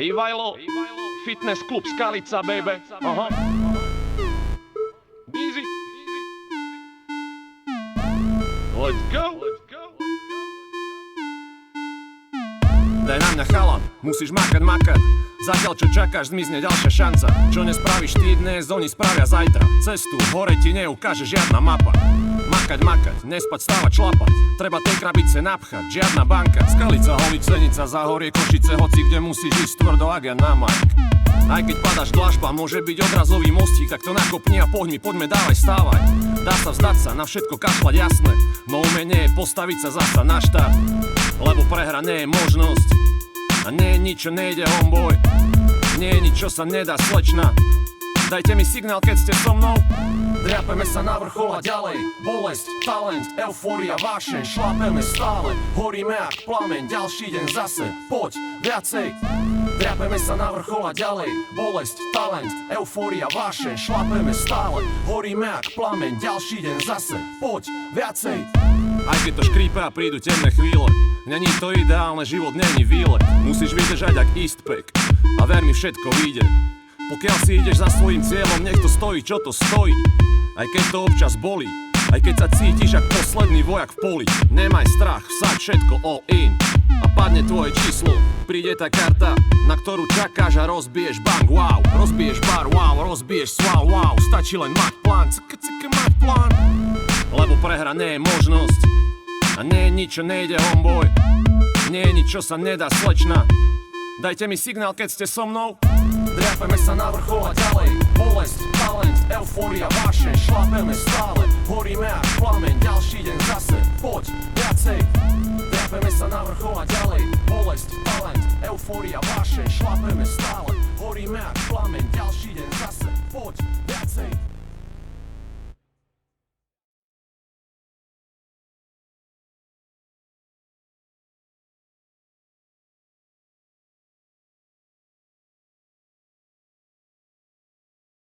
Ivajlo, fitness klub Skalica, baby. Aha. Easy. Let's go. Daj na mňa chalan, musíš makať. Zatiaľ čo čakáš, zmizne ďalšia šanca. Čo nespravíš ty dnes, oni spravia zajtra. Cestu hore ti neukáže žiadna mapa. Makať, nespať, stávať, šlapať. Treba tej krabice napchať, žiadna banka. Skalica, Holič, Senica, Záhorie, Košice, hoci kde musíš ísť tvrdo, ak ja na Mike. Aj keď padáš dlažba, môže byť odrazový mostík, tak to nakopni a poďme, dávaj, stávaj. Dá sa vzdať sa, na všetko kašľať, jasné. No umenie je postaviť sa zasa na štart. Lebo prehra nie je možnosť. A nie je nič, čo nejde homeboy. Nie je nič, čo sa nedá, slečna. Dajte mi signál, keď ste so mnou. Driapeme sa na vrchol a ďalej. Bolesť, talent, eufória, vášeň. Šlapeme stále, horíme jak plameň. Ďalší deň zase, poď, viacej. Driapeme sa na vrchol a ďalej. Bolesť, talent, eufória, vášeň. Šlapeme stále, horíme jak plameň. Ďalší deň zase, poď, viacej. Aj keď to škrípe a prídu temné chvíle, není to ideálne, život není výlet. Musíš vydržať jak Eastpak a ver mi, všetko vyjde. Pokiaľ si ideš za svojím cieľom, nech to stojí, čo to stojí. Aj keď to občas bolí, aj keď sa cítiš jak posledný vojak v poli. Nemaj strach, vsaď všetko all in a padne tvoje číslo. Príde tá karta, na ktorú čakáš a rozbiješ bang, wow. Rozbiješ bar, wow, rozbiješ sval, wow. Stačí len mať plán, mať plán. Lebo prehra nie je možnosť. A nie je nič, čo nejde homeboy. Nie je nič, čo sa nedá, slečna. Dajte mi signál, keď ste so mnou. Driapeme sa na vrchol a ďalej. Bolesť, talent, eufória, vášeň. Šlapeme stále, horíme jak plameň. Ďalší deň zase, poď, viacej. Driapeme sa na vrchol a ďalej. Bolesť, talent, eufória, vášeň. Šlapeme stále, horíme jak plameň. Ďalší deň zase, poď, viacej.